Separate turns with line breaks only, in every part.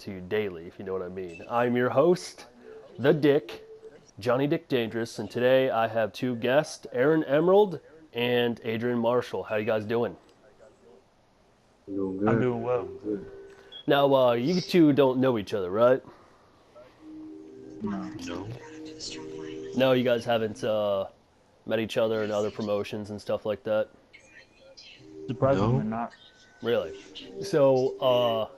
to you daily, if you know what I mean. I'm your host, the Dick, Johnny Dick Dangerous, and today I have two guests, Aaron Emerald and Adrian Marshall. How you guys doing?
Doing
I'm
good.
doing well.
Doing good.
Now, you two don't know each other, right?
No.
No.
No, you guys haven't met each other in other promotions and stuff like that?
Surprisingly
No.
not.
Really? So,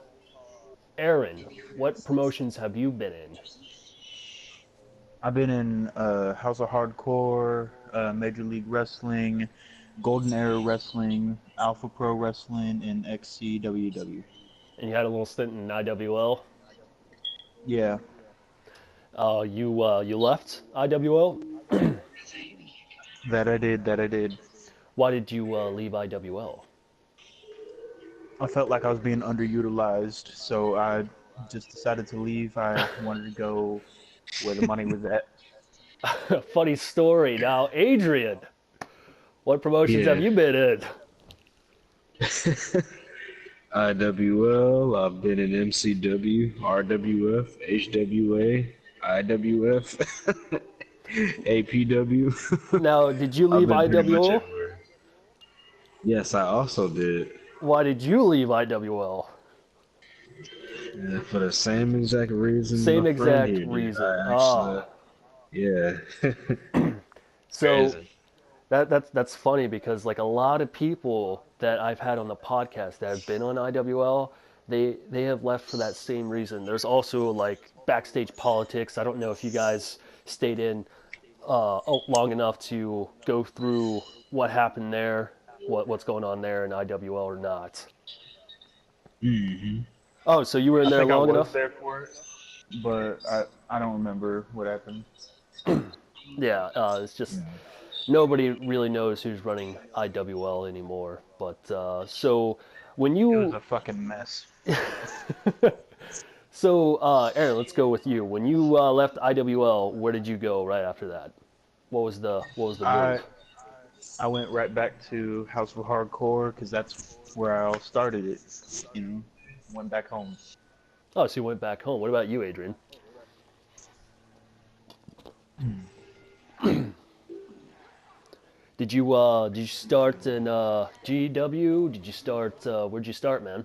Aaron, what promotions have you been in?
I've been in House of Hardcore, Major League Wrestling, Golden Era Wrestling, Alpha Pro Wrestling, and XCWW.
And you had a little stint in IWL.
Yeah,
You left IWL.
that I did. That I did.
Why did you leave IWL?
I felt like I was being underutilized, so I just decided to leave. I wanted to go where the money was at.
Funny story. Now, Adrian, what promotions have
Yeah.
you been in?
IWL. I've been in MCW, RWF, HWA, IWF, APW.
Now, did you
I've
leave
been pretty much
IWL?
everywhere. Yes, I also did.
Why did you leave IWL?
For the same exact reason my
Same
friend
exact
here did.
reason.
I actually, yeah. It's
So
crazy.
that's funny because like a lot of people that I've had on the podcast that have been on IWL, they have left for that same reason. There's also like backstage politics. I don't know if you guys stayed in long enough to go through what happened there, what's going on there in IWL or not.
Hmm.
Oh, so you were in
I
there
think I
long
was
enough?
there for it, but I don't remember what happened.
Yeah, it's just
Yeah.
nobody really knows who's running IWL anymore. But so when
It was
you
a fucking mess.
so Aaron, let's go with you. When you left IWL, where did you go right after that? What was the
I
move?
I went right back to House of Hardcore because that's where I all started it. You know, went back home.
Oh, so you went back home. What about you, Adrian? Did you start in GW? Did you start where'd you start, man?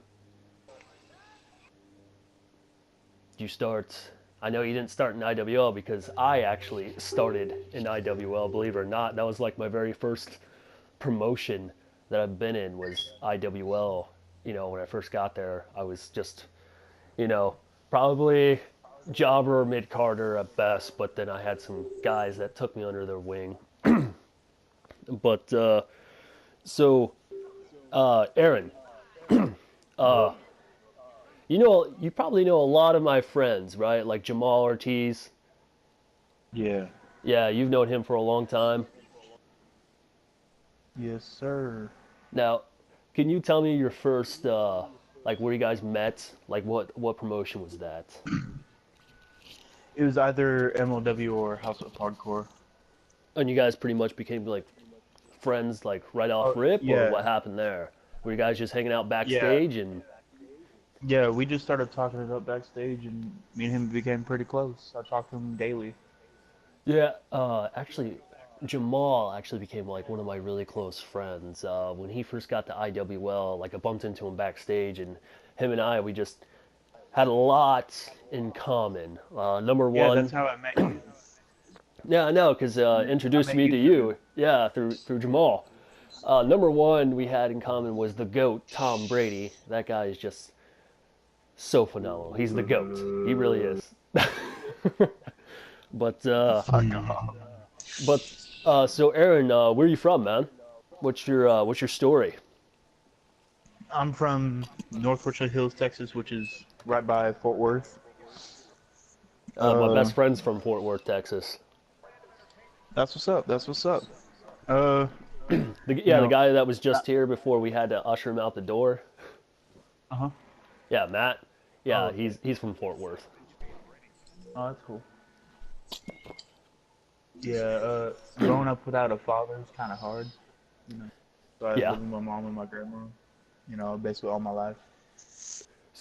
Did you start I know you didn't start in IWL because I actually started in IWL, believe it or not. That was like my very first promotion that I've been in was IWL. When I first got there, I was just, probably jobber or mid carder at best, but then I had some guys that took me under their wing. But so Aaron, uh, you probably know a lot of my friends, right? Like Jamal Ortiz.
Yeah.
Yeah, you've known him for a long time.
Yes, sir.
Now, can you tell me your first, like where you guys met? Like what promotion was that?
It was either MLW or House of Hardcore.
And you guys pretty much became like friends, like right off
Oh,
rip, or
yeah.
what happened there? Were you guys just hanging out
Yeah.
backstage and?
Yeah, we just started talking it up backstage, and me and him became pretty close. I talked to him daily.
Yeah, actually, Jamal actually became like one of my really close friends. When he first got to IWL, like I bumped into him backstage, and him and we just had a lot in common. Number
Yeah, that's
one,
how I met you.
yeah, I know, because
I
introduced
met
me
you
to
through him.
you, yeah, through Jamal. Number one we had in common was the GOAT, Tom Brady. That guy is just so phenomenal. He's the GOAT. He really is. But
Fuck off.
But so Aaron, where are you from, man? What's your story?
I'm from North Richland Hills, Texas, which is right by Fort Worth.
My
Uh,
best friend's from Fort Worth, Texas.
that's what's up. That's what's up. Uh, you
The
know,
guy that was
uh
just here before we had to usher him out the door.
huh.
Yeah, Matt.
Oh,
Yeah,
okay.
he's from Fort Worth.
Oh, that's cool. Yeah. Growing up without a father is kind of hard. You know, so I lived
Yeah.
with my mom and my grandma. Basically all my life.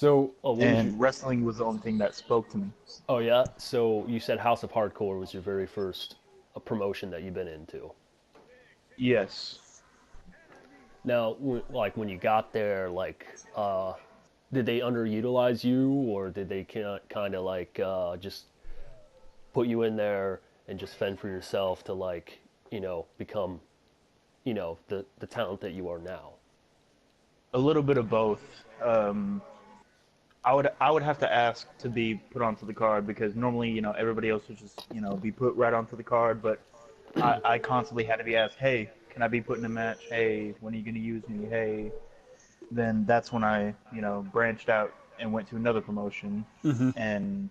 So, what was your?
and wrestling was the only thing that spoke to me.
Oh yeah. So you said House of Hardcore was your very first promotion that you've been into.
Yes.
Now, like when you got there, like, did they underutilize you, or did they kind of like just put you in there and just fend for yourself to like, become, the talent that you are now?
A little bit of both. I would have to ask to be put onto the card because normally, everybody else would just, be put right onto the card. But I constantly had to be asked, hey, can I be put in a match? Hey, when are you going to use me? Hey, then that's when I, branched out and went to another promotion.
Mm-hmm.
And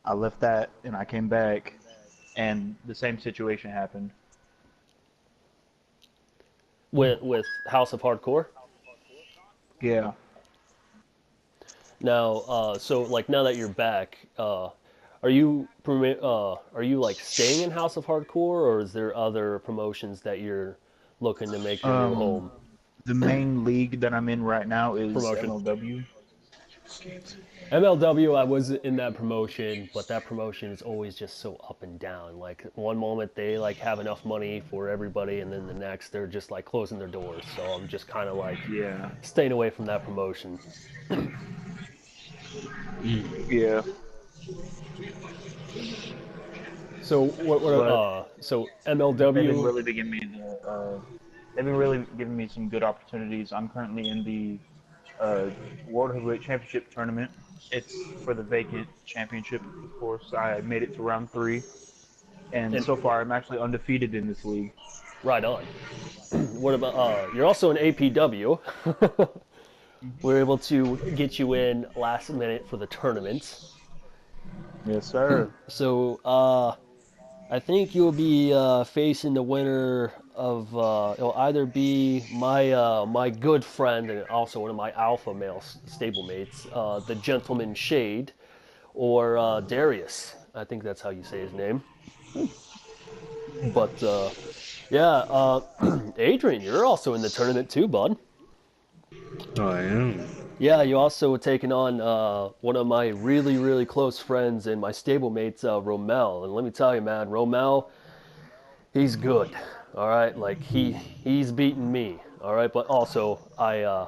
I left that and I came back and the same situation happened.
With House of Hardcore.
Yeah.
Now, so like now that you're back, are you like staying in House of Hardcore, or is there other promotions that you're looking to make your new
Um,
home
the main league that I'm in right now is
promotion?
MLW.
MLW, I was in that promotion, but that promotion is always just so up and down. Like one moment they like have enough money for everybody, and then the next they're just like closing their doors. So I'm just kind of like
Yeah.
staying away from that promotion.
Yeah.
So
But
so
they've been
MLW.
really giving me they've been really giving me some good opportunities. I'm currently in the World Heavyweight Championship tournament. It's for the vacant championship, of course. I made it to round 3, and
And
so far I'm actually undefeated in this league.
right on. What about you're also an APW. We're able to get you in last minute for the tournament.
Yes, sir.
So I think you'll be facing the winner of it'll either be my good friend and also one of my alpha male stablemates, the Gentleman Shade, or Darius. I think that's how you say his name. But yeah, Adrian, you're also in the tournament too, bud.
Oh, I am.
Yeah, you also taken on one of my really, really close friends and my stablemates, Romel. And let me tell you, man, Romel, he's good. All right, like he's beaten me. All right, but also I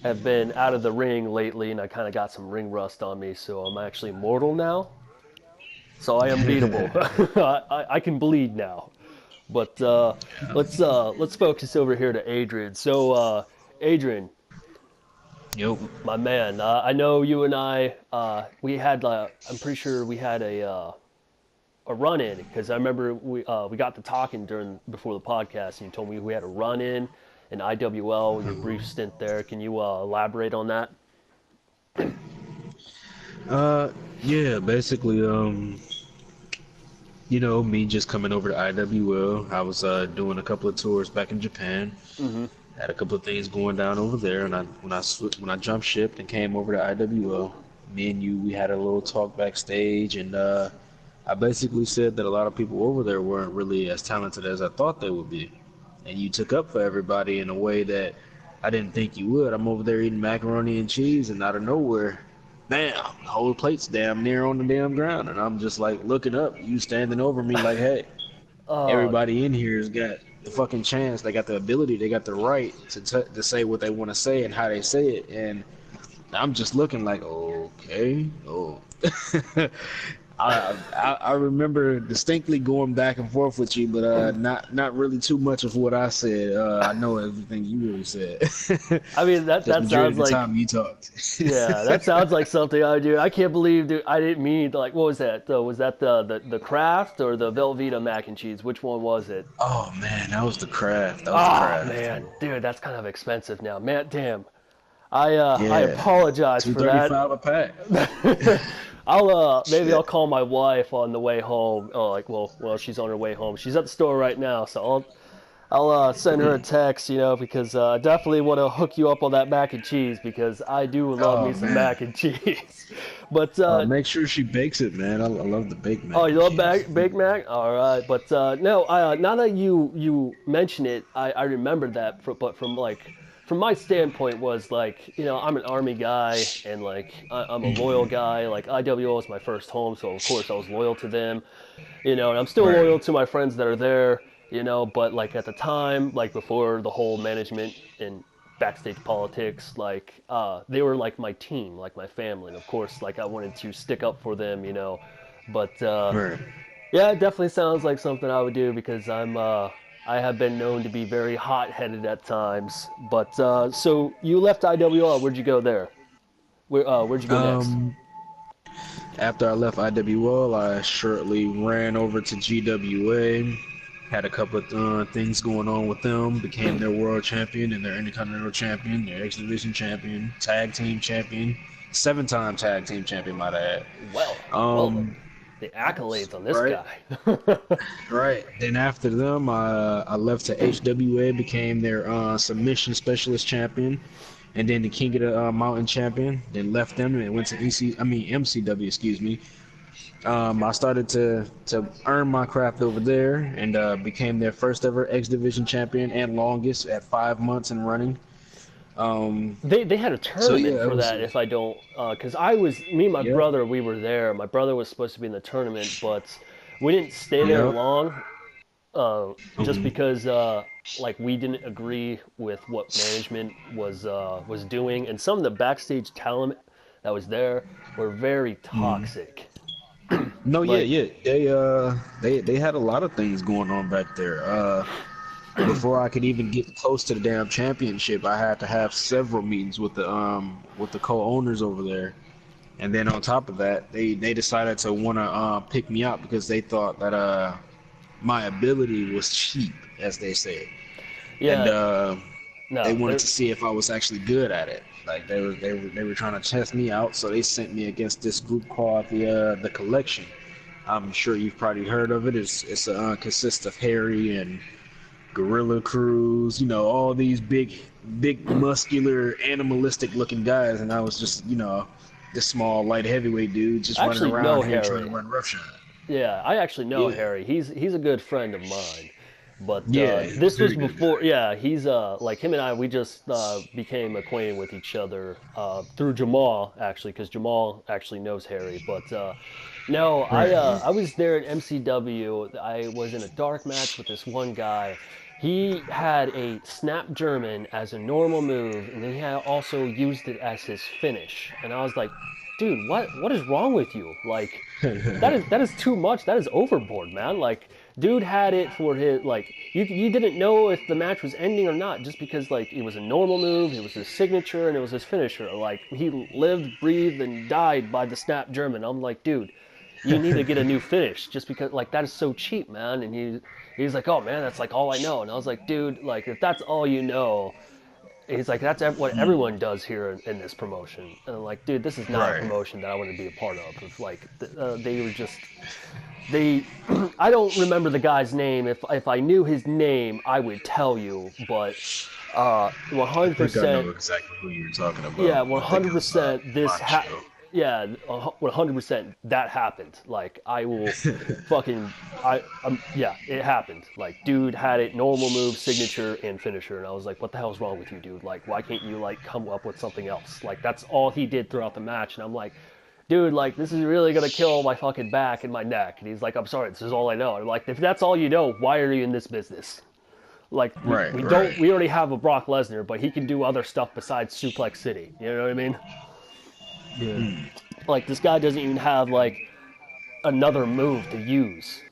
have been out of the ring lately, and I kind of got some ring rust on me, so I'm actually mortal now. So I am beatable. I can bleed now. But let's focus over here to Adrian. So Adrian,
Yep.
my man, I know you and I we had I'm pretty sure we had a run in because I remember we got to talking during before the podcast, and you told me we had a run in IWL, your brief stint there. Can you elaborate on that?
Uh, yeah, basically, me just coming over to IWL. I was doing a couple of tours back in Japan.
Mm-hmm.
Had a couple of things going down over there, and when I jumped ship and came over to IWL, me and you we had a little talk backstage, and I basically said that a lot of people over there weren't really as talented as I thought they would be, and you took up for everybody in a way that I didn't think you would. I'm over there eating macaroni and cheese, and out of nowhere, bam, the whole plate's damn near on the damn ground, and I'm just like looking up, you standing over me like, hey.
Uh,
Everybody in here has got the fucking chance. They got the ability. They got the right to say what they want to say and how they say it. And I'm just looking like, okay, oh. I remember distinctly going back and forth with you, but not really too much of what I said. I know everything you really said.
I mean that
Just
that
majority
sounds
of the
like
time you talked.
yeah, that sounds like something I do. I can't believe, dude. I didn't mean to, like, what was that? Was that the Kraft or the Velveeta mac and cheese? Which one was it?
Oh man, that was the craft. That was the
Oh
craft.
man, dude, that's kind of expensive now. Man, damn. I
Yeah,
apologize for that.
235 a pack.
I'll maybe I'll
Shit.
call my wife on the way home. Oh, like well she's on her way home. She's at the store right now, so I'll send her a text, because I definitely want to hook you up on that mac and cheese because I do love
Oh
me some
man.
mac and cheese. But
Make sure she bakes it, man. I love the baked
oh,
mac
you
and
love
cheese.
Big Mac? All right, but no, now that you mention it, I remember that, but from like from my standpoint was like, I'm an Army guy and like I'm a loyal guy. Like IWO is my first home, so of course I was loyal to them. And I'm still
Right.
loyal to my friends that are there. But like at the time, like before the whole management and backstage politics, like they were like my team, like my family. And of course, like I wanted to stick up for them. But
Right.
yeah, it definitely sounds like something I would do because I have been known to be very hot-headed at times. But so you left IWL. Where'd you go there? Where'd you go next?
Um, After I left IWL, I shortly ran over to GWA. Had a couple of things going on with them. Became their world champion and their Intercontinental champion, their X Division champion, tag team champion, 7-time tag team champion, might I add.
Well, the accolades on this
Right.
guy.
Right. Then after them, I left to HWA, became their submission specialist champion, and then the King of the Mountain champion. Then left them and went to MCW. Excuse me. I started to earn my craft over there and became their first ever X Division champion and longest at 5 months and running.
They had a
So yeah,
tournament
it
for
was.
that, if I don't, because me and my
Yep.
brother, we were there. My brother was supposed to be in the tournament, but we didn't stay there
Yep.
long, just
Mhm.
because like we didn't agree with what management was doing, and some of the backstage talent that was there were very toxic.
No, yeah,
Like,
yeah. They had a lot of things going on back there. Before I could even get close to the damn championship, I had to have several meetings with the co-owners over there. And then on top of that, they decided to want to pick me out because they thought that my ability was cheap, as they say, and
yeah,
they
no,
wanted
there.
to see if I was actually good at it. Like they were trying to test me out, so they sent me against this group called the Collection. I'm sure you've probably heard of it. It's consists of Harry and Gorilla Crews, all these big, muscular, animalistic looking guys, and I was just, this small, light heavyweight dude just
I
running
actually know
around here trying to
Harry.
run roughshod.
Yeah, I actually know
Yeah,
Harry. He's a good friend of mine. But
yeah,
this was
very good guy.
before. Yeah, he's like him and I. We just became acquainted with each other through Jamal actually, because Jamal actually knows Harry. But no,
Right.
I was there at MCW. I was in a dark match with this one guy. He had a snap German as a normal move, and then he had also used it as his finish. And I was like, dude, what is wrong with you? Like, that is too much. That is overboard, man. Like, dude had it for his like you didn't know if the match was ending or not just because like it was a normal move, it was his signature, and it was his finisher. Like he lived, breathed, and died by the snap German. I'm like, dude, you need to get a new finish just because like that is so cheap, man. And he's like, oh man, that's like all I know. And I was like, dude, like if that's all you know, he's like, that's what everyone does here in this promotion. And I'm like, dude, this is not a
Right.
promotion that I want to be a part of. It's like they were just they. I don't remember the guy's name. If I knew his name, I would tell you. But
I think I
100%,
know exactly who you're talking
yeah,
about. I think it was
100%.
Macho.
Yeah, 100% that happened. Like I will, fucking, yeah, it happened. Like dude had it normal move, signature, and finisher, and I was like, what the hell's wrong with you, dude? Like why can't you like come up with something else? Like that's all he did throughout the match, and I'm like, dude, like this is really gonna kill my fucking back and my neck. And he's like, I'm sorry, this is all I know. And I'm like, if that's all you know, why are you in this business? Like
Right,
don't
right.
we already have a Brock Lesnar, but he can do other stuff besides Suplex City. You know what I mean?
Yeah.
Like this guy doesn't even have like another move to use.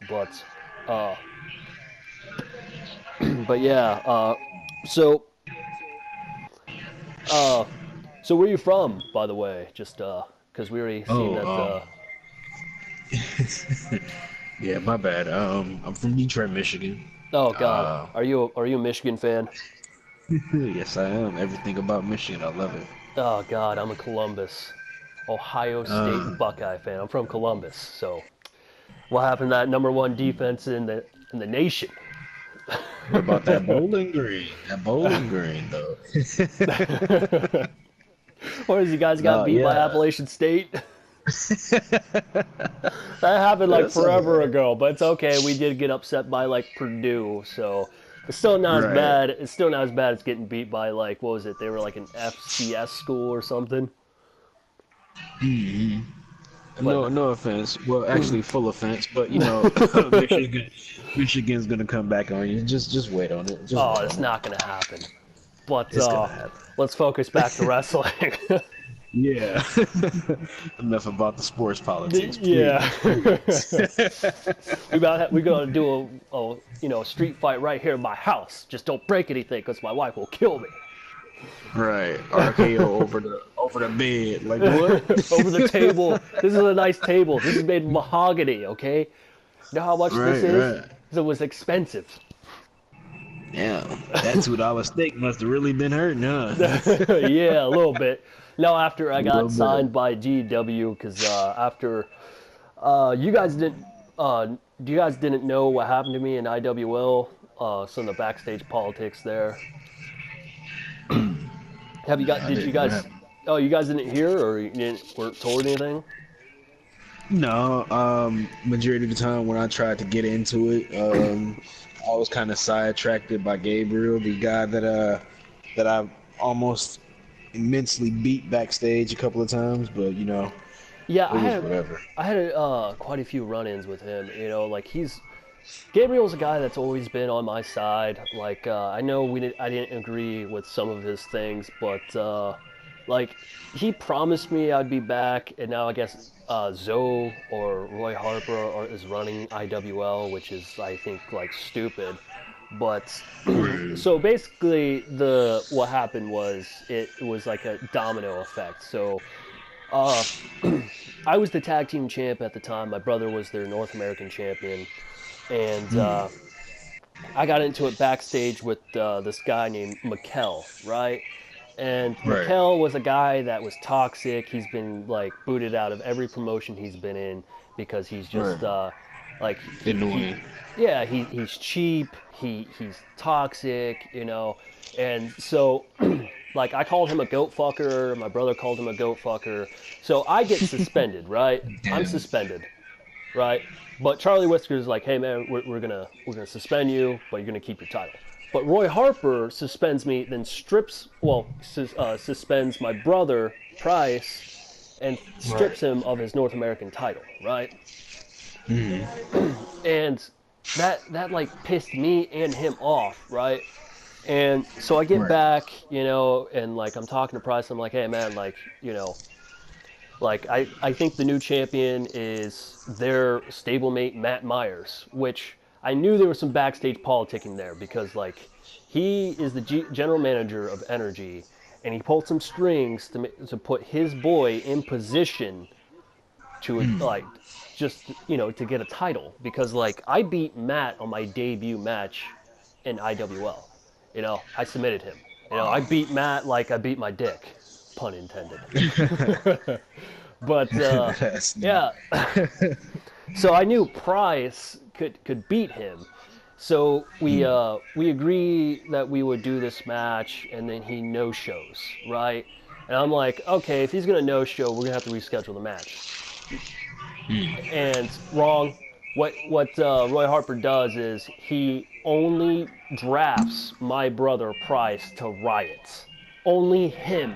Uh, but yeah. So uh, so where are you from, by the way? Just because we already seen
Oh,
that.
yeah, my bad. I'm from Detroit, Michigan.
Oh God,
Uh,
are you a Michigan fan?
yes, I am. Everything about Michigan, I love it.
Oh God, I'm a Columbus, Ohio State
Uh,
Buckeye fan. I'm from Columbus, so what happened to that number one defense in the nation?
what about that Bowling Green? That Bowling Green, though.
Or as you guys got
No,
beat by
yeah.
Appalachian State? That happened like
That's all
forever
right.
ago, but it's okay. We did get upset by like Purdue, so It's still not as
Right.
bad. It's still not as bad as getting beat by like what was it? They were like an FCS school or something. But
No, no offense. Well, actually, full offense. But Michigan, Michigan's gonna come back on you. Just wait on it. Just
oh,
wait
it's
on it.
not gonna happen. But
It's gonna happen.
let's focus back to wrestling.
Yeah. Enough about the sports politics,
Yeah,
please. Please.
we gotta do a street fight right here in my house. Just don't break anything, because my wife will kill me.
Right. RKO over the bed. Like what?
Over the table. This is a nice table. This is made of mahogany. Okay, you know how much this
Right,
is?
right.
'Cause it was expensive.
Yeah. That $2 steak must have really been hurting, huh?
Yeah, a little bit. No, after I
A little
got
bit.
signed by GW, because after you guys didn't, you guys didn't know what happened to me in IWL. Some of the backstage politics there. Have you got?
I
Did you
didn't. What
guys?
happened?
Oh, you guys didn't hear, or you weren't told anything?
No, majority of the time when I tried to get into it, I was kind of sidetracked by Gabriel, the guy that I almost immensely beat backstage a couple of times, but
Yeah,
it was whatever.
I had quite a few run-ins with him. Like Gabriel's a guy that's always been on my side. Like I know I didn't agree with some of his things, but like he promised me I'd be back, and now I guess Zoe or Roy Harper is running IWL, which is I think like stupid. But so basically, the what happened was it was like a domino effect. So uh, I was the tag team champ at the time. My brother was their North American champion, and I got into it backstage with this guy named Mikkel, right? And
Right.
Mikkel was a guy that was toxic. He's been like booted out of every promotion he's been in because he's
Right.
just like
Annoying.
yeah, he's cheap. He's toxic, and so like I called him a goat fucker. My brother called him a goat fucker. So I get suspended, right? I'm
Damn.
suspended, right? But Charlie Whisker's like, hey man, we're gonna suspend you, but you're gonna keep your title. But Roy Harper suspends me, then suspends my brother Price, and
Right.
strips him of his North American title, right? And that like pissed me and him off, right? And so I get
Right.
back, and like I'm talking to Price. I'm like, hey man, like I think the new champion is their stablemate Matt Myers, which I knew there was some backstage politicking there because like he is the general manager of Energy, and he pulled some strings to put his boy in position to like just to get a title because like I beat Matt on my debut match in IWL. I submitted him. I beat Matt like I beat my dick, pun intended. But
That's
yeah, so I knew Price could beat him. So we agree that we would do this match, and then he no shows, right? And I'm like, okay, if he's gonna no show, we're gonna have to reschedule the match. And wrong. What Roy Harper does is he only drafts my brother Price to Riot. Only him.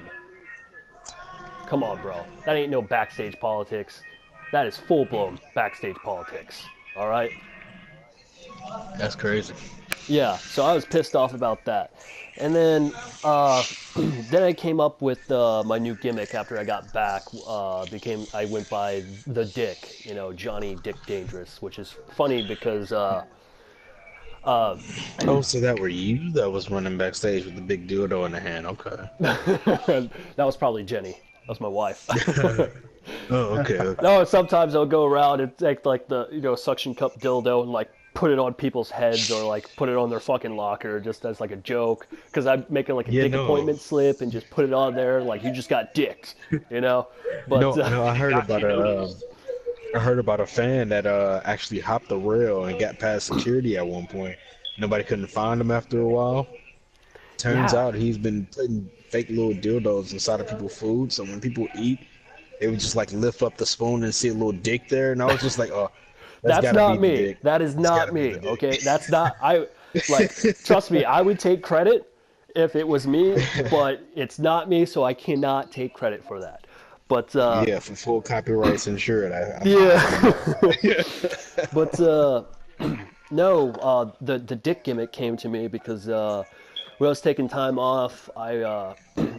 Come on, bro. That ain't no backstage politics. That is full blown backstage politics. All right.
that's crazy.
Yeah. So I was pissed off about that. And then then I came up with my new gimmick after I got back. I went by the Dick, Johnny Dick Dangerous, which is funny because
Oh, so that were you that was running backstage with the big dildo in the hand? Okay.
that was probably Jenny. That was my wife.
Oh, okay. Okay.
No, sometimes I'll go around and take like the suction cup dildo and like put it on people's heads or like put it on their fucking locker just as like a joke because I'm making like a
Yeah,
dick
no.
appointment slip and just put it on there like you just got dicked, But
No, no, I heard about a fan that actually hopped the rail and got past security at one point. Nobody couldn't find him after a while. Turns
yeah,
out he's been putting fake little dildos inside of people's food, so when people eat, they would just like lift up the spoon and see a little dick there, and I was just like, oh, that's
that's
gotta be
not
the
me.
dick.
That is
That's
not
gotta be
me.
the
Okay,
dick.
that's not I. Like, trust me, I would take credit if it was me, but it's not me, so I cannot take credit for that. But
Yeah, for full copyrights insured. I
yeah,
already know that.
but no, the dick gimmick came to me because when I was taking time off, I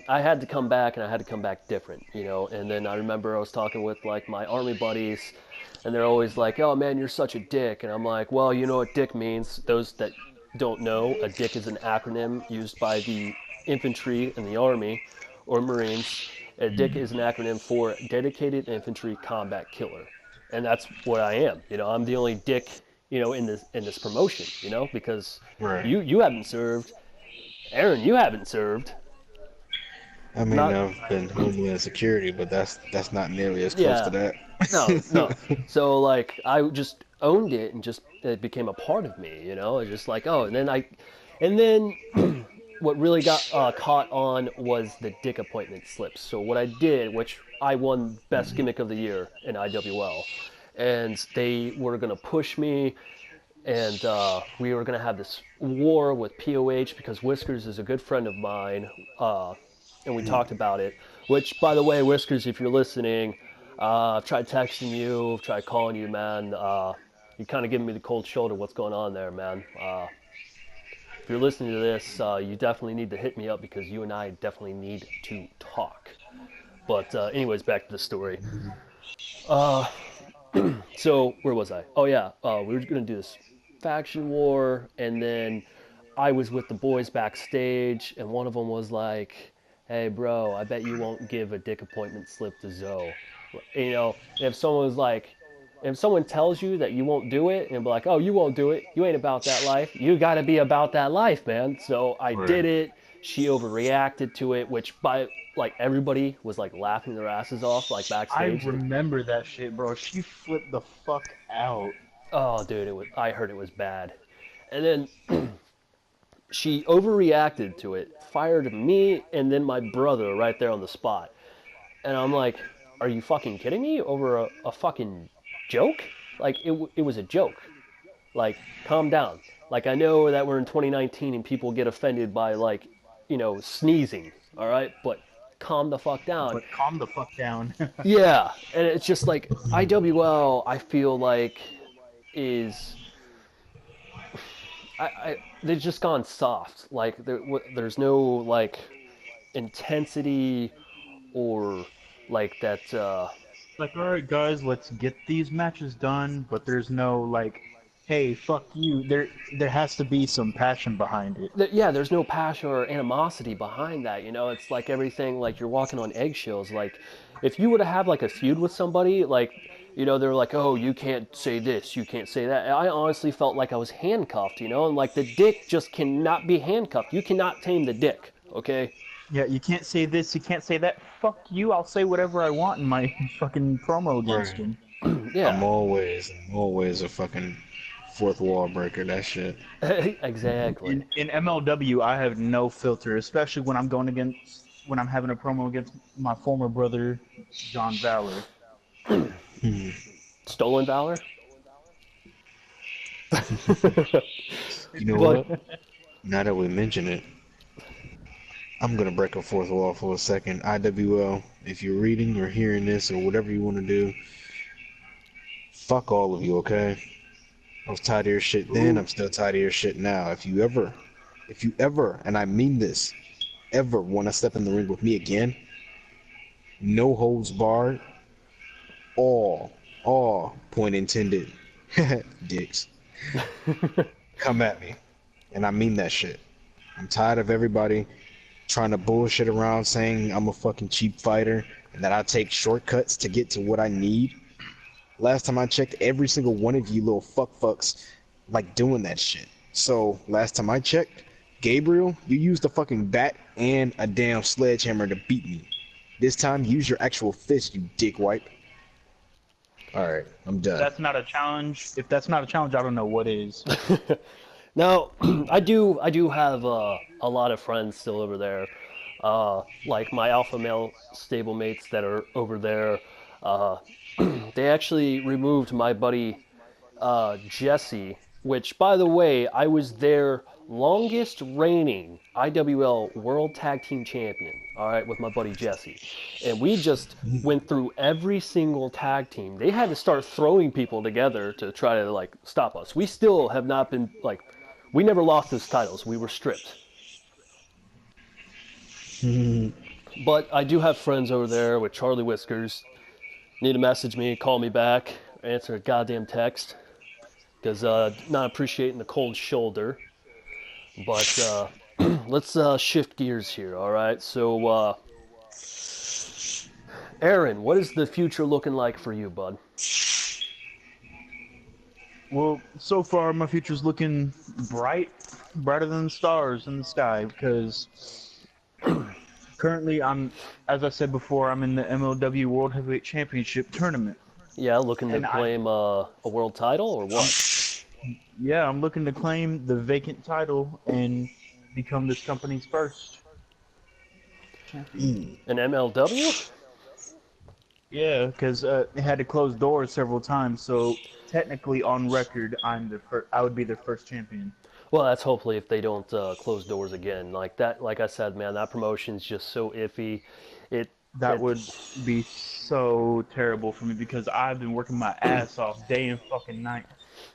had to come back, and I had to come back different, you know. And then I remember I was talking with like my army buddies, and they're always like, "Oh man, you're such a dick," and I'm like, "Well, you know what dick means? Those that don't know, a dick is an acronym used by the infantry in the army or Marines. A dick is an acronym for Dedicated Infantry Combat Killer, and that's what I am. You know, I'm the only dick, you know, in this promotion. You know, because
Right.
you haven't served, Aaron, you haven't served.
I mean,
Not
I've been Homeland Security, but that's not nearly as close to
yeah,
that.
no, no. So like I just owned it and just it became a part of me. You know, it's just like oh, and then what really got caught on was the dick appointment slips. So what I did, which I won best gimmick of the year in IWL, and they were gonna push me, and we were gonna have this war with POH because Whiskers is a good friend of mine, and we talked about it. Which, by the way, Whiskers, if you're listening, I've tried texting you, I've tried calling you, man. You're kind of giving me the cold shoulder. What's going on there, man? If you're listening to this, you definitely need to hit me up because you and I definitely need to talk. But anyways, back to the story. So where was I? Oh yeah, we were gonna do this faction war, and then I was with the boys backstage, and one of them was like, "Hey, bro, I bet you won't give a dick appointment slip to Zoe." You know, if someone was like, if someone tells you that you won't do it, and be like, "Oh, you won't do it. You ain't about that life. You got to be about that life, man." So I
Right.
did it. She overreacted to it, which by like everybody was like laughing their asses off, like
I
backstage.
remember that shit, bro. She flipped the fuck out.
Oh, dude, it was. I heard it was bad, and then she overreacted to it, fired me, and then my brother right there on the spot. And I'm like, "Are you fucking kidding me? Over a fucking joke? Like it was a joke. Like calm down. Like I know that we're in 2019 and people get offended by like, you know, sneezing. All right, but calm the fuck down."
But calm the fuck down.
Yeah, and it's just like IWL. I feel like is they've just gone soft. Like there's no like intensity or like that.
Like, all right, guys, let's get these matches done. But there's no like, hey, fuck you. There has to be some passion behind it.
Yeah, there's no passion or animosity behind that. You know, it's like everything like you're walking on eggshells. Like if you were to have like a feud with somebody, like you know, they're like, oh, you can't say this, you can't say that. I honestly felt like I was handcuffed. You know, and like the dick just cannot be handcuffed. You cannot tame the dick. Okay.
Yeah, you can't say this, you can't say that. Fuck you. I'll say whatever I want in my fucking promo against
Right.
him.
Yeah.
I'm always a fucking fourth wall breaker. That shit.
Exactly.
In MLW, I have no filter, especially when I'm going against when I'm having a promo against my former brother, John Valor.
Hmm.
Stolen valor.
You know
But
what? Now that we mention it, I'm gonna break a fourth wall for a second. IWL, if you're reading or hearing this or whatever you want to do, fuck all of you, okay? I was tired of your shit then. I'm still tired of your shit now. If you ever, and I mean this, ever want to step in the ring with me again, no holds barred, all point intended, dicks, come at me. And I mean that shit. I'm tired of everybody trying to bullshit around saying I'm a fucking cheap fighter and that I take shortcuts to get to what I need. Last time I checked, every single one of you little fucks like doing that shit. So last time I checked, Gabriel, you used a fucking bat and a damn sledgehammer to beat me. This time, use your actual fist, you dickwipe. Alright, I'm done.
That's not a challenge. If that's not a challenge, I don't know what is.
now I do have a lot of friends still over there. Like my alpha male stablemates that are over there. Uh, they actually removed my buddy Jesse which, by the way, I was their longest reigning IWL World Tag Team Champion, all right, with my buddy Jesse. And we just went through every single tag team. They had to start throwing people together to try to, like, stop us. We still have not been, like, we never lost those titles. We were stripped. But I do have friends over there with Charlie Whiskers. Need to message me, call me back, answer a goddamn text. Because not appreciating the cold shoulder. But let's shift gears here, all right? So, Aaron, what is the future looking like for you, bud?
Well, so far my future's looking brighter than the stars in the sky, because currently as I said before, I'm in the MLW World Heavyweight Championship tournament.
Yeah, looking to
And
claim a world title or what?
Yeah, I'm looking to claim the vacant title and become this company's first champion.
An MLW?
Yeah, because they had to close doors several times, so technically on record, I would be their first champion.
Well, that's hopefully if they don't close doors again. Like that, like I said, man, that promotion's just so iffy.
That would be so terrible for me, because I've been working my ass off day and fucking night,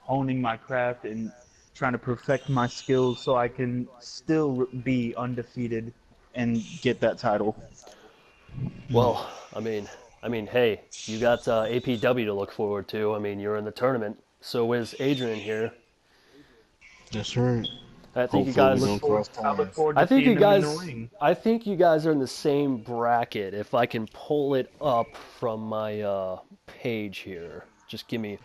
honing my craft and trying to perfect my skills so I can still be undefeated and get that title.
Well, I mean, hey, you got APW to look forward to. I mean, you're in the tournament. So is Adrian here.
That's right.
I think you
Hopefully
guys.
we don't cross
I look
paths.
forward to
I think
seeing
you
them in the
guys.
ring.
I think you guys are in the same bracket. If I can pull it up from my page here, just give me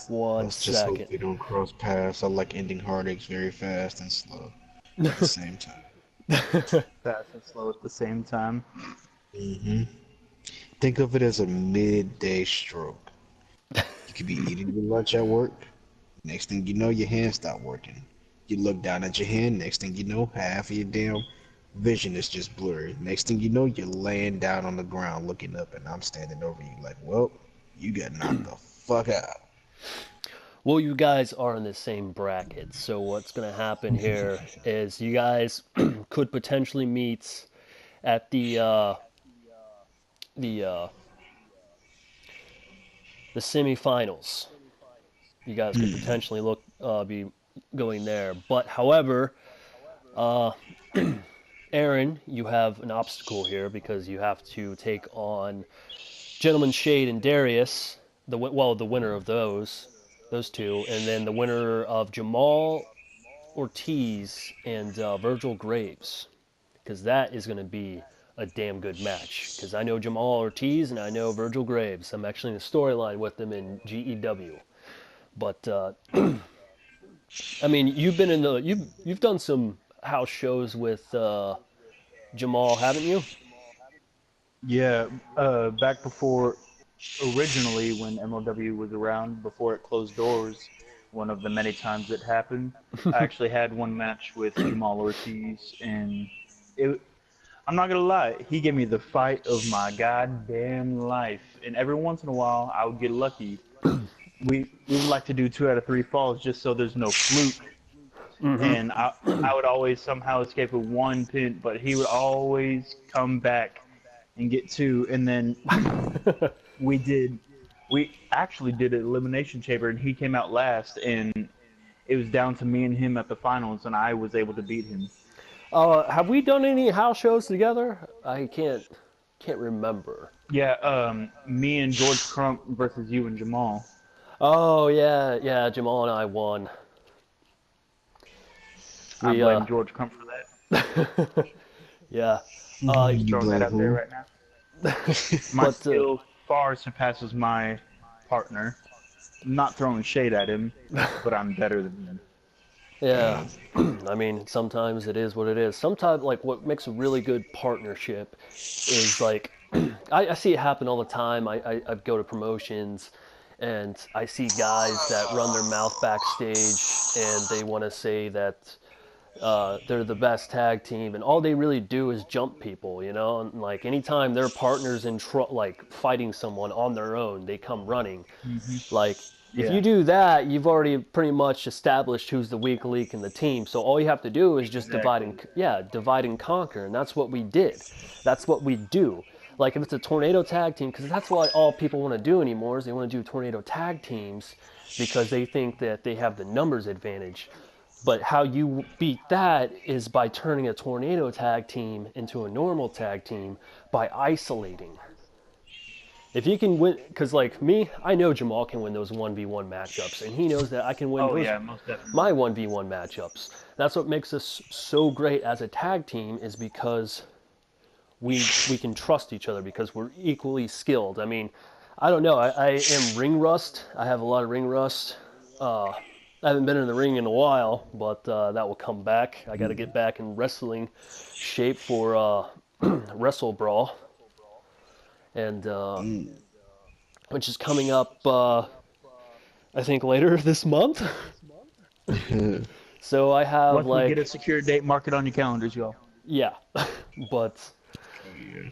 one
Let's just hope
second.
we don't cross paths. I like ending heartaches very fast and slow at the same time.
Fast and slow at the same time.
Think of it as a midday stroke. You could be eating your lunch at work. Next thing you know, your hand stopped working. You look down at your hand. Next thing you know, half of your damn vision is just blurry. Next thing you know, you're laying down on the ground looking up, and I'm standing over you like, well, you got knocked the fuck out.
Well, you guys are in the same bracket. So what's going to happen here is you guys could potentially meet at the semifinals. You guys could potentially be going there. But however, Aaron, you have an obstacle here because you have to take on Gentleman Shade and Darius, the winner of those two, and then the winner of Jamal Ortiz and Virgil Graves, because that is going to be a damn good match. Because I know Jamal Ortiz and I know Virgil Graves. I'm actually in a storyline with them in GEW. But I mean, you've done some house shows with Jamal, haven't you?
Yeah, back before, originally when MLW was around, before it closed doors, one of the many times it happened, I actually had one match with Jamal Ortiz, and I'm not gonna lie, he gave me the fight of my goddamn life. And every once in a while, I would get lucky. We would like to do 2 out of 3 falls just so there's no fluke. And I would always somehow escape with 1 pin, but he would always come back and get 2. And then we actually did an elimination chamber, and he came out last, and it was down to me and him at the finals, and I was able to beat him.
Have we done any house shows together? I can't remember.
Yeah, me and George Crump versus you and Jamal.
Oh yeah, Jamal and I won.
I blame George Crump for that.
Yeah.
Just throwing that out there right now. My skill far surpasses my partner. I'm not throwing shade at him, but I'm better than him.
Yeah. I mean, sometimes it is what it is. Sometimes, like, what makes a really good partnership is, like, I see it happen all the time. I go to promotions, and I see guys that run their mouth backstage, and they want to say that they're the best tag team, and all they really do is jump people, you know. And like anytime their partners like fighting someone on their own, they come running.
Hmm.
Like if
Yeah,
you do that, you've already pretty much established who's the weak link in the team. So all you have to do is just
exactly.
divide and conquer, and that's what we did. That's what we do. Like if it's a tornado tag team, because that's what all people want to do anymore is they want to do tornado tag teams because they think that they have the numbers advantage. But how you beat that is by turning a tornado tag team into a normal tag team by isolating. If you can win, because like me, I know Jamal can win those 1v1 matchups, and he knows that I can win
Oh
those
yeah, most
my
definitely.
1v1 matchups. That's what makes us so great as a tag team is because we can trust each other because we're equally skilled. I mean, I don't know. I am ring rust. I have a lot of ring rust. I haven't been in the ring in a while, but that will come back. I got to get back in wrestling shape for Wrestle Brawl, and
Mm.
which is coming up. I think later this month. So I have
Once we get a
like
secure date, mark it on your calendars, y'all.
yeah, but
Oh, yeah.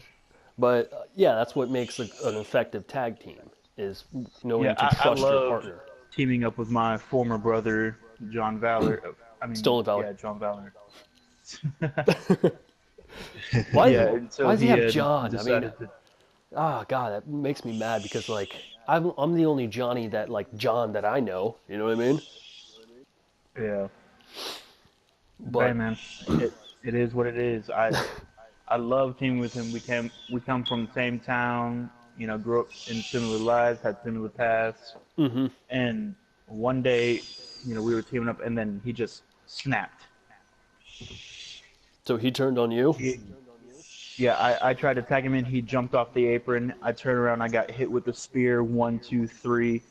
yeah, that's what makes an effective tag team is
Yeah,
knowing to
I
trust your
love
partner.
teaming up with my former brother, John Valor. I mean,
Stolen Valor.
yeah, John Valor.
Why?
Yeah, and
Why
so
does he
he
have
had
John? I mean,
decided to.
oh god, that makes me mad because like I'm the only Johnny that like John that I know. You know what I mean?
Yeah, but hey,
But
man, it is what it is. I love teaming with him. We come from the same town. You know, grew up in similar lives, had similar paths,
hmm
and one day, you know, we were teaming up, and then he just snapped.
so he turned on you.
He, yeah, I tried to tag him in. He jumped off the apron. I turned around. I got hit with the spear. One, two, three,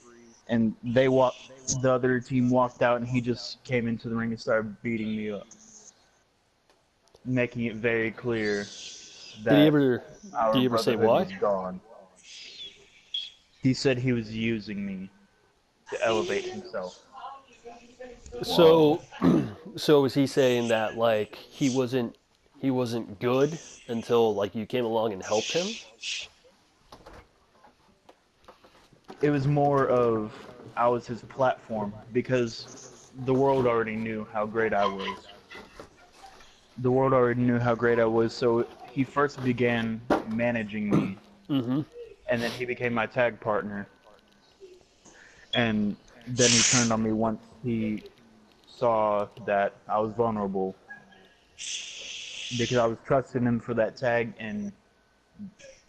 and they walked. The other team walked out, and he just came into the ring and started beating me up, making it very clear
Did he
that
ever? Did
our
he ever say
brotherhood
why?
was gone. He said he was using me to elevate himself.
So
Wow.
so was he saying that like he wasn't good until like you came along and helped him?
It was more of I was his platform because the world already knew how great I was. The world already knew how great I was, so he first began managing me,
Mm-hmm.
and then he became my tag partner. And then he turned on me once he saw that I was vulnerable because I was trusting him for that tag, and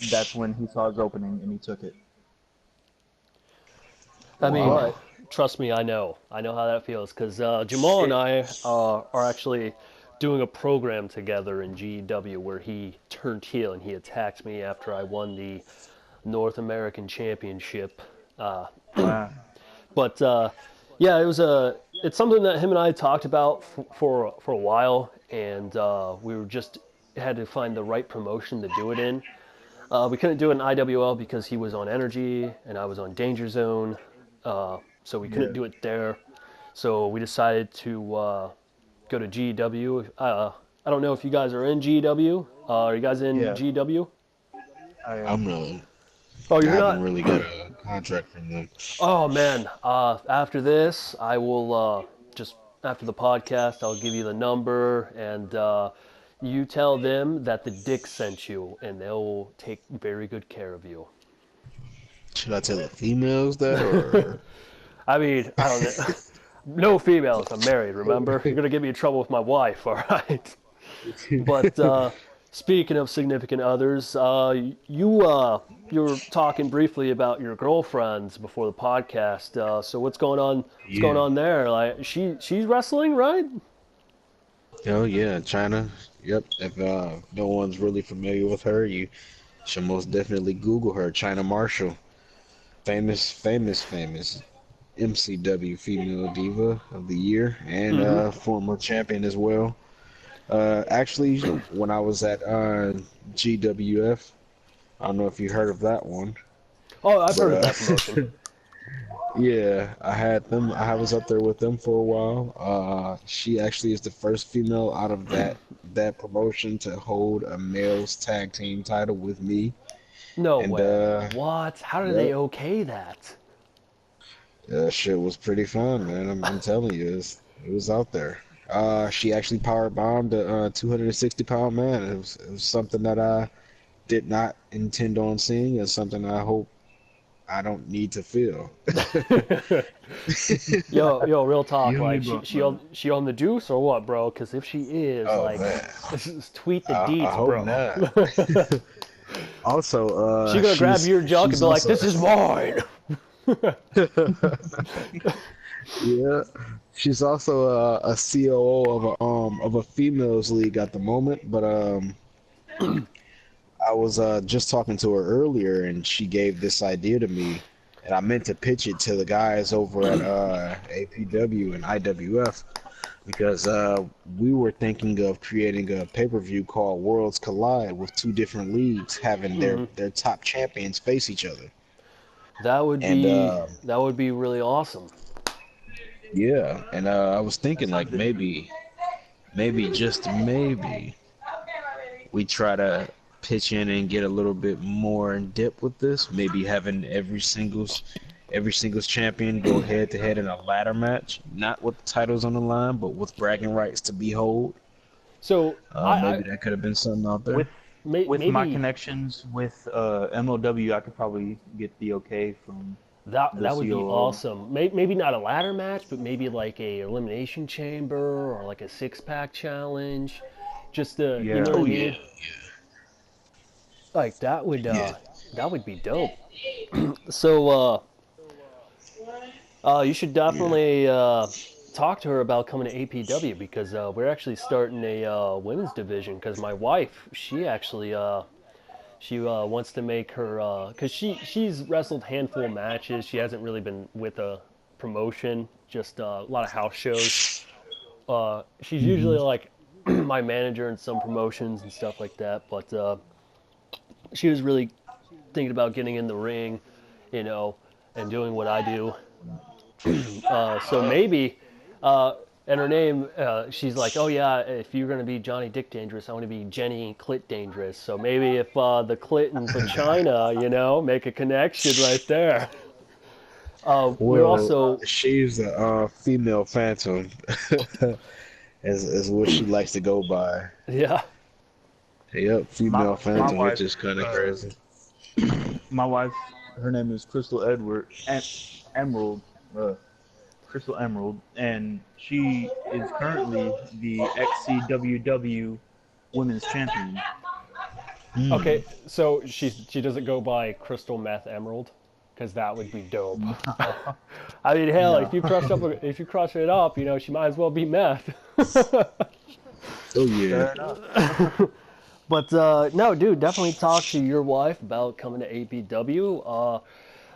that's when he saw his opening and he took it.
I mean,
But
Wow.
trust me, I know. I know how that feels because Jamal and
it,
I are actually doing a program together in GEW where he turned heel and he attacked me after I won the North American Championship. Uh,
wow,
but yeah, it's something that him and I talked about for a while, and we were just had to find the right promotion to do it in. We couldn't do it in IWL because he was on Energy and I was on Danger Zone, so we couldn't
yeah,
do it there. So we decided to go to GW. I don't know if you guys are in GW. Are you guys in
yeah,
GW?
I am.
I'm not.
Oh,
I
you're
haven't
not.
really got a contract from them.
Oh man. After this, I will just after the podcast, I'll give you the number and you tell them that the Dick sent you, and they'll take very good care of you.
Should I tell the females that or?
I mean, I don't know. No females. I'm married. Remember, you're gonna get me in trouble with my wife. All right. But speaking of significant others, you were talking briefly about your girlfriends before the podcast. So what's going on? What's going
Yeah.
on there? Like she's wrestling, right?
Oh yeah, China. Yep. If no one's really familiar with her, you should most definitely Google her. China Marshall, famous MCW Female Diva of the Year and
Mm-hmm.
former champion as well. Actually, when I was at GWF, I don't know if you heard of that one,
Oh, I've
but
heard of that promotion.
Yeah, I had them. I was up there with them for a while. She actually is the first female out of that promotion to hold a male's tag team title with me.
No
And
way. What? How did they
yep,
okay that?
shit was pretty fun, man. I'm telling you, it was out there. She actually power bombed a 260 pound man. It was something that I did not intend on seeing, and something I hope I don't need to feel.
Yo, real talk.
You and me
Like,
both, brother.
she on the juice or what, bro? Because if she is,
Oh
like,
man,
tweet the
I
deets,
hope
bro.
not. Also,
She gonna grab your junk and
she's
be like,
also
"This is mine."
yeah, she's also a COO of a females league at the moment. But I was just talking to her earlier, and she gave this idea to me, and I meant to pitch it to the guys over at APW and IWF because we were thinking of creating a pay-per-view called Worlds Collide with two different leagues having
Hmm.
their top champions face each other. And
That would be really awesome.
yeah, and I was
That
thinking like
sounds interesting.
maybe just maybe we try to pitch in and get a little bit more in depth with this. Maybe having every singles champion go head to head in a ladder match, not with the titles on the line, but with bragging rights to behold.
So
Maybe that could have been something out there.
With with my
maybe
connections with MLW, I could probably get the okay from the
that would be
COO.
awesome. Maybe not a ladder match, but maybe like a elimination chamber or like a 6 pack challenge. Just you know
Yeah,
what I
Oh yeah,
mean? Like
yeah.
that would be dope. So you should
Yeah.
definitely talk to her about coming to APW because we're actually starting a women's division. Because my wife, she wants to make her because she's wrestled handful of matches. She hasn't really been with a promotion, just a lot of house shows. She's
Hmm.
usually like my manager in some promotions and stuff like that. But she was really thinking about getting in the ring, you know, and doing what I do. So maybe, uh, and her name, she's like, oh yeah, if you're gonna be Johnny Dick Dangerous, I want to be Jenny Clit Dangerous. So maybe if the Clit and vagina, make a connection right there. We're
Well,
also,
she's a female phantom, as what she likes to go by.
yeah.
Yep, female
my
phantom, which
wife,
is kind of
uh,
crazy.
my wife, her name is Crystal Edward and Emerald, uh, Crystal Emerald, and she is currently the XCWW Women's Champion.
Okay,
Hmm.
so she doesn't go by Crystal Meth Emerald, because that would be dope. I mean, hell,
No,
if you crush it up, she might as well be meth.
Oh yeah.
fair enough.
But no, dude, definitely talk to your wife about coming to APW.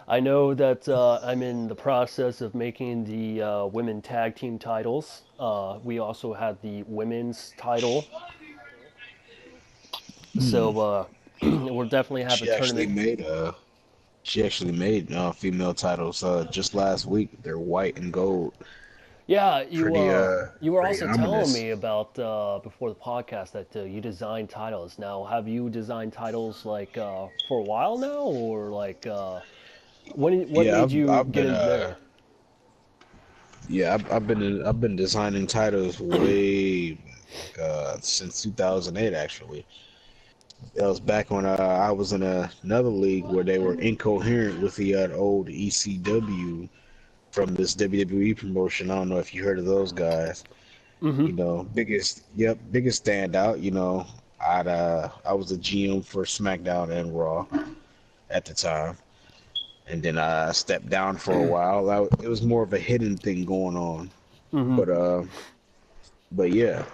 I know that I'm in the process of making the women tag team titles. We also had the women's title,
Hmm.
so we'll definitely have a
She actually
tournament.
made female titles just last week. They're white and gold.
Yeah, you were
Pretty
also telling
ominous.
me about before the podcast that you design titles. Now, have you designed titles like for a while now, or like what
Yeah,
made you
I've
get
been
into there?
I've been designing titles way back, since 2008 actually. That was back when I was in another league where they were incoherent with the old ECW from this WWE promotion. I don't know if you heard of those guys.
Hmm.
Biggest standout. I was a GM for SmackDown and Raw at the time, and then I stepped down for a while. It was more of a hidden thing going on,
Hmm.
but yeah,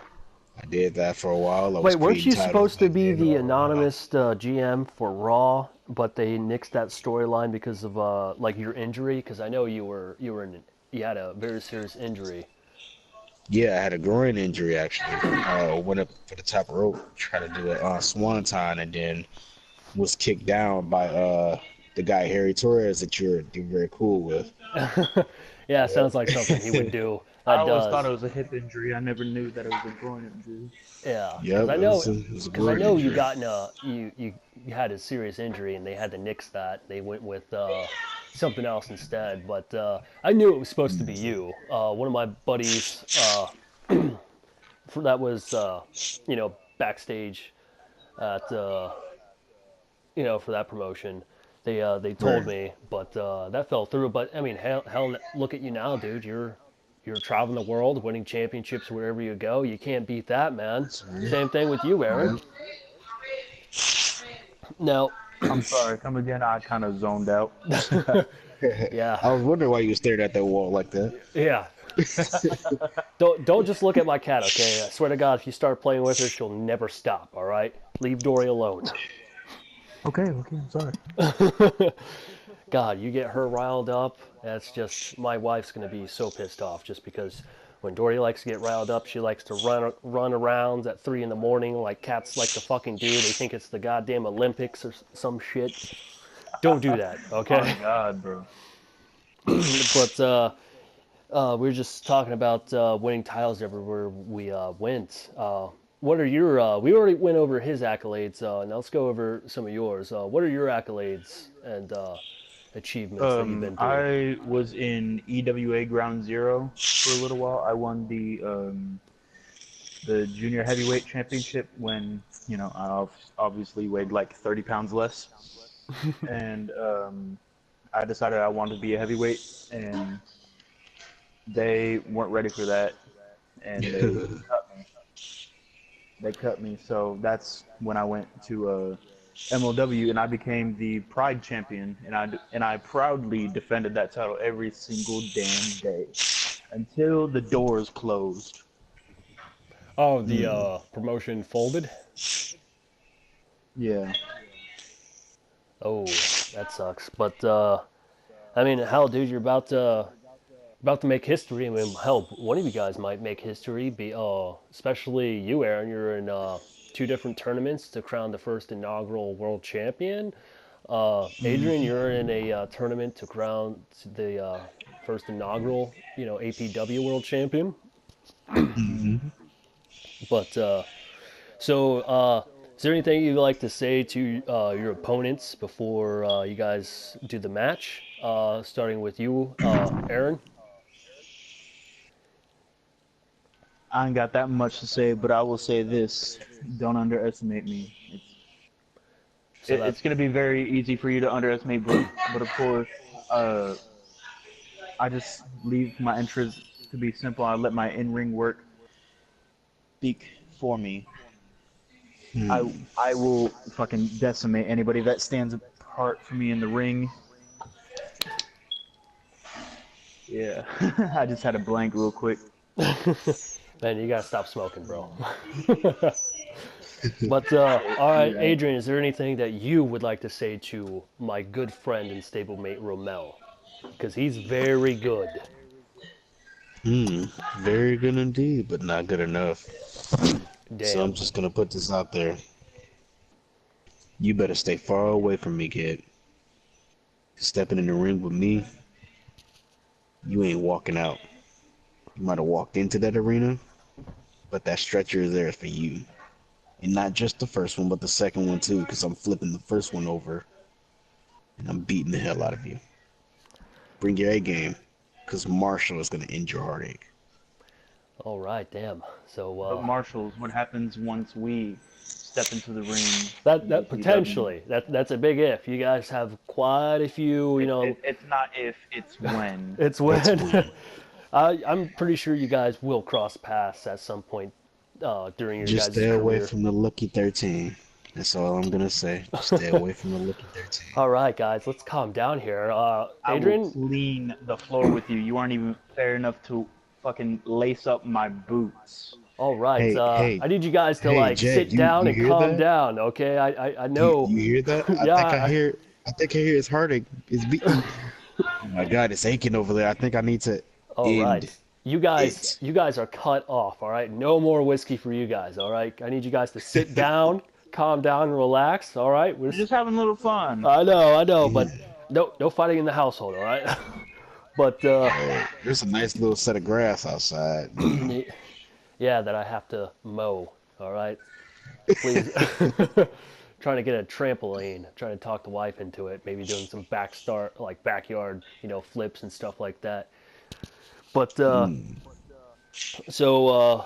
I did that for a while. I
Wait,
was
weren't
creating
you
titles
supposed to
back
be
then
the
all around.
anonymous GM for Raw, but they nixed that storyline because of like your injury? Because I know you had a very serious injury.
Yeah, I had a groin injury actually. Went up for the top rope, tried to do a swanton, and then was kicked down by the guy Harry Torres that you're very cool with.
Yeah, sounds like something he would do.
I
That
always thought it
does.
was a hip injury. I never knew that it was a groin injury.
Yeah, because
Yep, it was a
I
groin
know you
injury.
got in a you had a serious injury and they had to nix that. They went with something else instead. But I knew it was supposed to be you. One of my buddies that was backstage at for that promotion. They told
Right.
me, but that fell through. But I mean, hell, look at you now, dude. You're traveling the world, winning championships wherever you go. You can't beat that, man.
That's right.
Same thing with you, Aaron.
Yep.
Now,
I'm sorry. Come again. I kind of zoned out.
yeah,
I was wondering why you stared at that wall like that.
yeah. Don't just look at my cat, okay? I swear to God, if you start playing with her, she'll never stop. All right, leave Dory alone.
Okay. I'm sorry.
God, you get her riled up, that's just my wife's gonna be so pissed off just because when Dory likes to get riled up, she likes to run around at 3 in the morning like cats like to fucking do. They think it's the goddamn Olympics or some shit. Don't do that,
Oh
okay?
God, bro.
But we were just talking about winning titles everywhere we went. What are your? We already went over his accolades. Now let's go over some of yours. What are your accolades and achievements that you've been through?
I was in EWA Ground Zero for a little while. I won the junior heavyweight championship when I obviously weighed like 30 pounds less, and I decided I wanted to be a heavyweight, and they weren't ready for that, and they cut me. They cut me, so that's when I went to MLW, and I became the Pride champion, and I proudly defended that title every single damn day until the doors closed.
Oh, the promotion folded.
Yeah.
Oh, that sucks. But I mean, hell, dude, you're about to make history. I mean, hell, one of you guys might make history. Be especially you, Aaron. You're in two different tournaments to crown the first inaugural world champion. Adrian, you're in a tournament to crown the first inaugural, APW world champion.
Hmm.
But is there anything you'd like to say to your opponents before you guys do the match? Starting with you, Aaron.
I ain't got that much to say, but I will say this: don't underestimate me.
So that
It's going to be very easy for you to underestimate, but of course, uh, I just leave my entrance to be simple. I let my in-ring work speak for me. I will fucking decimate anybody that stands apart from me in the ring. Yeah, I just had a blank real quick.
man, you gotta stop smoking, bro. But all right,
Yeah.
Adrian, is there anything that you would like to say to my good friend and stablemate Romel? Because he's very good.
Hmm. Very good indeed, but not good enough. So I'm
Damn.
just gonna put this out there. You better stay far away from me, kid. Stepping in the ring with me, you ain't walking out. You might have walked into that arena, but that stretcher is there for you. And not just the first one, but the second one too, because I'm flipping the first one over and I'm beating the hell out of you. Bring your A game, because Marshall is going to end your heartache.
All right, damn. So
But Marshalls, what happens once we step into the ring in
that
APW?
potentially that's a big if. You guys have quite a few,
It's not if, it's when.
it's
That's
when
when.
I'm pretty sure you guys will cross paths at some point during your
Just
guys'
stay away
career.
from the Lucky 13. That's all I'm going to say. Just stay away from the Lucky 13.
All right, guys, let's calm down here.
I will
Adrian,
clean the floor with you. You aren't even fair enough to fucking lace up my boots.
all right.
Hey, hey,
I need you guys to
hey,
like
Jay,
sit down
you
and
hear
calm
that?
down, okay? I
You
know.
you hear that?
Yeah.
I think I hear his heartache is beating. Oh my God, it's aching over there. I think I need to
All right.
end
You
it.
guys are cut off, all right? No more whiskey for you guys, all right? I need you guys to sit down, calm down and relax. All right,
We're just having a little fun.
I know, but no fighting in the household. All right, but
There's a nice little set of grass outside.
yeah, that I have to mow. All right, please. Trying to get a trampoline, trying to talk the wife into it, maybe doing some like backyard, flips and stuff like that. But so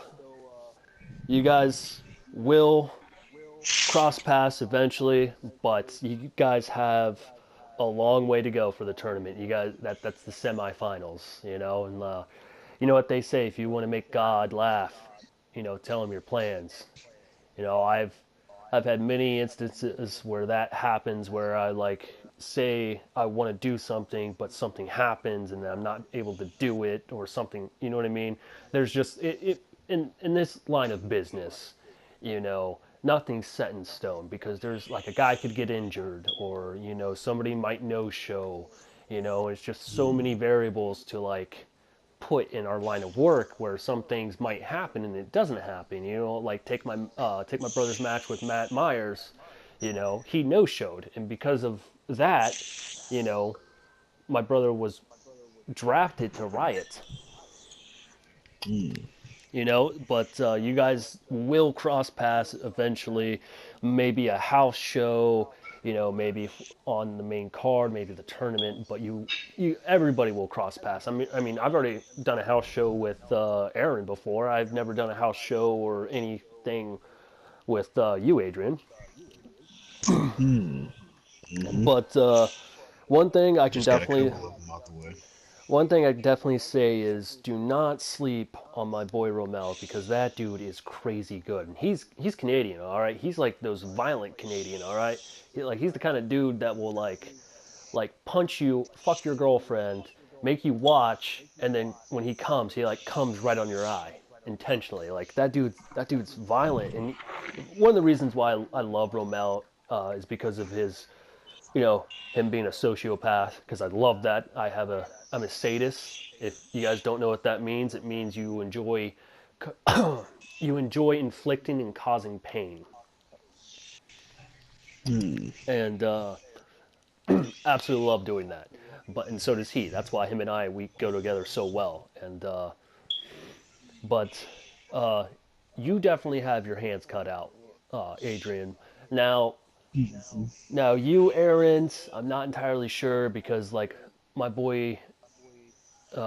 you guys will cross paths eventually, but you guys have a long way to go for the tournament. You guys, that's the semifinals, and you know what they say: if you want to make God laugh, tell him your plans. I've had many instances where that happens, where I like say I want to do something, but something happens and I'm not able to do it, or something. You know what I mean? There's just in this line of business, nothing's set in stone, because there's like a guy could get injured, or somebody might no show. It's just so many variables to like put in our line of work, where some things might happen and it doesn't happen. Like take my brother's match with Matt Myers. He no showed, and because of that, you know my brother was drafted to Riot. But you guys will cross paths eventually, maybe a house show, maybe on the main card, maybe the tournament. But everybody will cross paths. I mean, I've already done a house show with Aaron before. I've never done a house show or anything with you, Adrian. But one thing I can
Just got a
definitely
couple of them out the way.
One thing I can definitely say is, do not sleep on my boy Romel, because that dude is crazy good. And he's Canadian, all right. He's like those violent Canadian, all right. He's the kind of dude that will like punch you, fuck your girlfriend, make you watch, and then when he comes, he like comes right on your eye intentionally. Like that dude's violent. And one of the reasons why I love Romel is because of his, him being a sociopath, because I love that. I'm a sadist. If you guys don't know what that means, it means you enjoy you enjoy inflicting and causing pain. And absolutely love doing that. And so does he. That's why him and we go together so well. And but you definitely have your hands cut out, Adrian. Now, you, Aaron, I'm not entirely sure, because like my boy,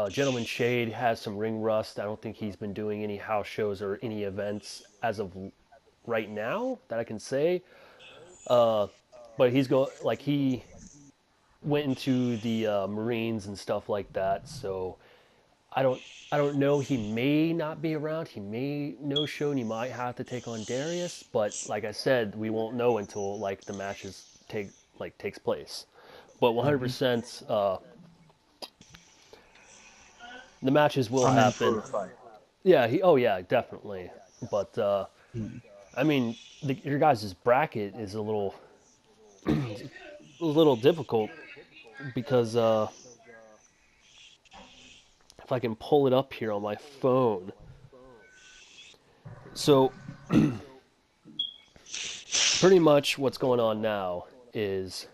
Gentleman Shade, has some ring rust. I don't think he's been doing any house shows or any events as of right now that I can say. But he went into the Marines and stuff like that. So I don't I don't know. He may not be around. He may no show, and he might have to take on Darius. But like I said, we won't know until like the matches takes place. But 100%, the matches will
I'm in for
happen.
the fight.
Yeah. Oh yeah, definitely. But I mean, your guys' bracket is a little difficult, because if I can pull it up here on my phone. So pretty much what's going on now is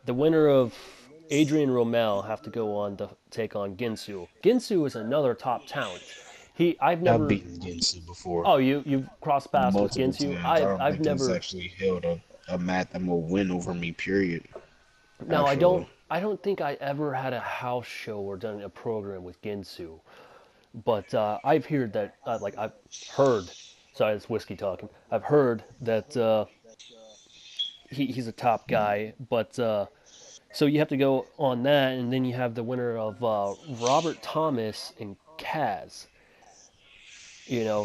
the winner of Adrian Romel have to go on to take on Ginsu. Ginsu is another top talent. I've
I've
never.
beaten Ginsu before
Oh, you've crossed paths with
multiple
Ginsu.
times. I
I've
don't
I've
think he's
never.
actually held a mat that will win over me. Period.
Now
Actually,
I don't think I ever had a house show or done a program with Ginsu, but I've heard. Sorry, it's whiskey talking. I've heard that he's a top guy, but so you have to go on that, and then you have the winner of Robert Thomas and Kaz.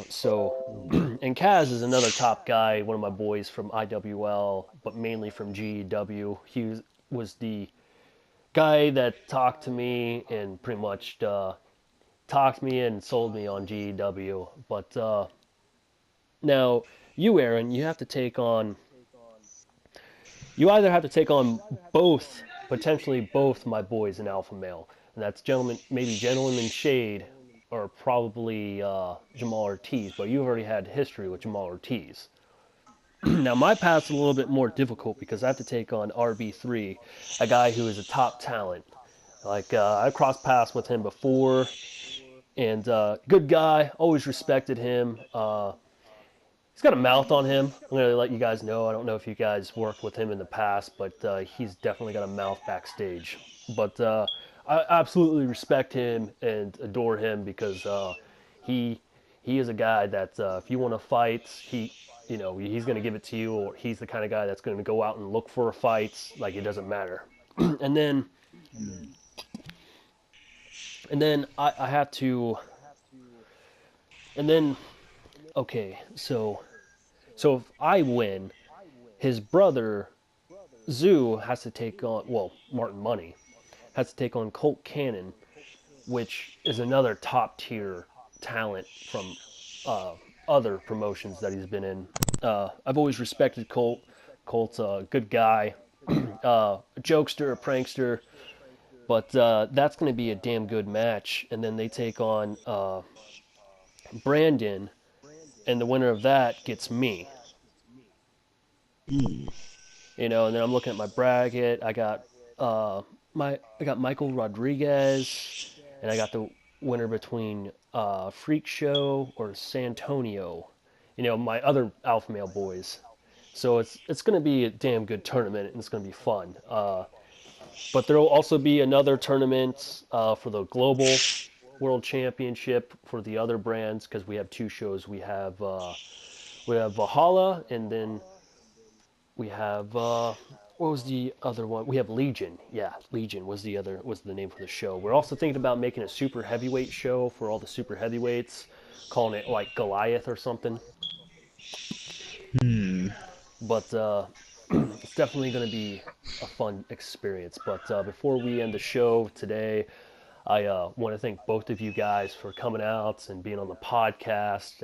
So and Kaz is another top guy, one of my boys from IWL, but mainly from GEW. Was the guy that talked to me and pretty much talked me and sold me on GEW. But now you, Aaron, you either have to take on potentially both my boys in Alpha Male, and that's Gentleman Shade, or probably Jamal Ortiz. But you've already had history with Jamal Ortiz. Now my path's a little bit more difficult because I have to take on RB3, a guy who is a top talent. Like I crossed paths with him before, and good guy. Always respected him. He's got a mouth on him. I'm gonna let you guys know. I don't know if you guys worked with him in the past, but he's definitely got a mouth backstage. But I absolutely respect him and adore him because he he is a guy that if you want to fight, he's gonna give it to you, or he's the kind of guy that's gonna go out and look for fights. Like it doesn't matter. and then and then I have to and then okay so if I win, his brother Zoo has to take on, well, Martin Money has to take on Colt Cannon, which is another top tier talent from uh, other promotions that he's been in. I've always respected Colt. Colt's a good guy, a jokester, a prankster, but that's going to be a damn good match. And then they take on Brandon, and the winner of that gets me.
Hmm.
And then I'm looking at my bracket. I got Michael Rodriguez, and I got the winner between Freak Show or Santonio. My other alpha male boys. So it's going to be a damn good tournament, and it's going to be fun. But there will also be another tournament for the global world championship for the other brands because we have two shows. We have Valhalla, and then we have what was the other one? We have Legion. Yeah, Legion was the name for the show. We're also thinking about making a super heavyweight show for all the super heavyweights, calling it like Goliath or something.
Hmm.
But it's definitely going to be a fun experience. But before we end the show today, I want to thank both of you guys for coming out and being on the podcast.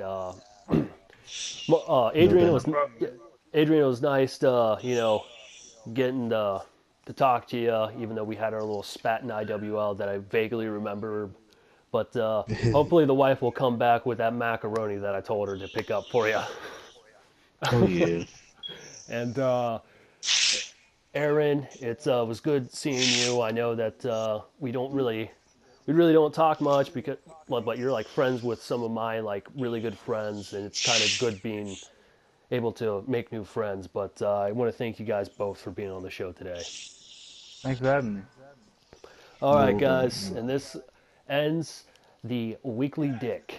No
Adrian, it was
doubt.
No problem.
Adrian, it was nice to getting to talk to you, even though we had our little spat in IWL that I vaguely remember. But hopefully the wife will come back with that macaroni that I told her to pick up for you.
Oh yeah.
And Aaron, it was good seeing you. I know that we really don't talk much because, well, but you're like friends with some of my like really good friends, and it's kind of good being able to make new friends. But I want to thank you guys both for being on the show today.
Thanks for having me.
All right,
No
guys,
doubt.
and this ends the weekly dick.